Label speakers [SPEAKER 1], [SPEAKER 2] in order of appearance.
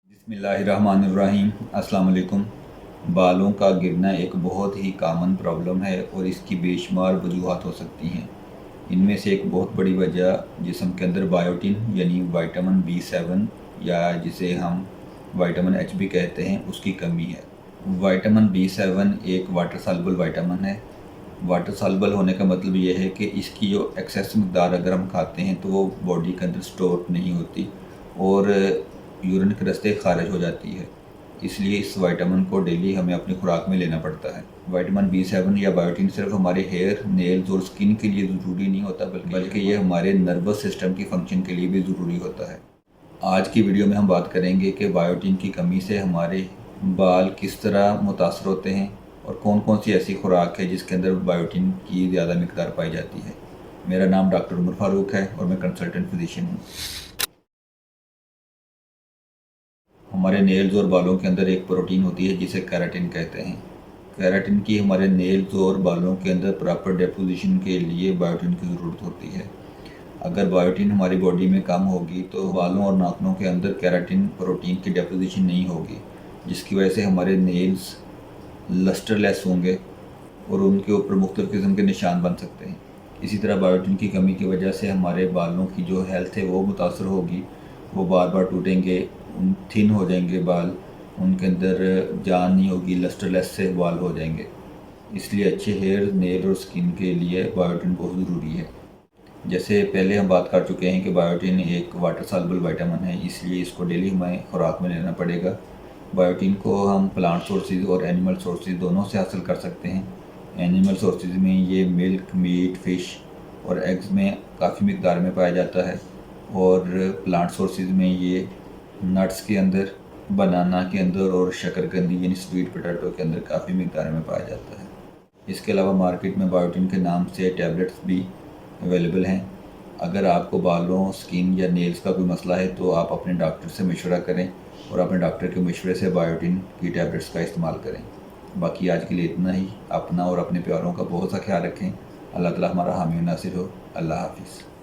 [SPEAKER 1] बिस्मिल्लाहिर्रहमानिर्रहीम। अस्सलाम वालेकुम। बालों का गिरना एक बहुत ही कॉमन प्रॉब्लम है और इसकी बेशुमार वजूहात हो सकती हैं। इनमें से एक बहुत बड़ी वजह जिस्म के अंदर बायोटिन यानी विटामिन B7 या जिसे हम विटामिन H भी कहते हैं उसकी कमी है। विटामिन B7 एक वाटर सॉल्युबल विटामिन है। वाटर सॉल्युबल होने का मतलब ये है कि इसकी जो एक्सेस मकदार अगर हम खाते हैं तो वो बॉडी के अंदर स्टोर नहीं होती और यूरिन के रास्ते खारिज हो जाती है। इसलिए इस विटामिन को डेली हमें अपनी खुराक में लेना पड़ता है। विटामिन B7 या बायोटिन सिर्फ हमारे हेयर, नेल्स और स्किन के लिए ज़रूरी नहीं होता बल्कि ये हमारे नर्वस सिस्टम की फंक्शन के लिए भी ज़रूरी होता है। आज की वीडियो में हम बात करेंगे कि बायोटिन की कमी से हमारे बाल किस तरह मुतासर होते हैं और कौन कौन सी ऐसी खुराक है जिसके अंदर बायोटिन की ज़्यादा मिकदार पाई जाती है। मेरा नाम डॉक्टर उमर फारूक है और मैं कंसल्टेंट फिजिशियन हूँ। हमारे नेल्स और बालों के अंदर एक प्रोटीन होती है जिसे केराटिन कहते हैं। केराटिन की हमारे नेल्स और बालों के अंदर प्रॉपर डेपोजिशन के लिए बायोटिन की ज़रूरत होती है। अगर बायोटिन हमारी बॉडी में कम होगी तो बालों और नाखूनों के अंदर केराटिन प्रोटीन की डेपोजिशन नहीं होगी, जिसकी वजह से हमारे नेल्स लस्टरलेस होंगे और उनके ऊपर मुख्तलिफ़ किस्म के निशान बन सकते हैं। इसी तरह बायोटिन की कमी की वजह से हमारे बालों की जो हेल्थ है वो मुतासर होगी, वो बार बार टूटेंगे, थिन हो जाएंगे बाल, उनके अंदर जान नहीं होगी, लस्टरलेस से बाल हो जाएंगे। इसलिए अच्छे हेयर, नेल और स्किन के लिए बायोटिन बहुत ज़रूरी है। जैसे पहले हम बात कर चुके हैं कि बायोटिन एक वाटर सॉल्युबल विटामिन है, इसलिए इसको डेली हमें खुराक में लेना पड़ेगा। बायोटिन को हम प्लांट सोर्सेज और एनिमल सोर्सेज दोनों से हासिल कर सकते हैं। एनिमल सोर्सेज में ये मिल्क, मीट, फ़िश और एग्स में काफ़ी मिकदार में पाया जाता है और प्लांट सोर्सेज में ये नट्स के अंदर, बनाना के अंदर और शकरकंदी यानी स्वीट पोटैटो के अंदर काफ़ी मिकदार में पाया जाता है। इसके अलावा मार्केट में बायोटिन के नाम से टैबलेट्स भी अवेलेबल हैं। अगर आपको बालों, स्किन या नेल्स का कोई मसला है तो आप अपने डॉक्टर से मशवरा करें और अपने डॉक्टर के मशवरे से बायोटिन की टैबलेट्स का इस्तेमाल करें। बाकी आज के लिए इतना ही। अपना और अपने प्यारों का बहुत सा ख्याल रखें। अल्लाह ताला हमारा हामी नासिर हो। अल्लाह हाफिज़।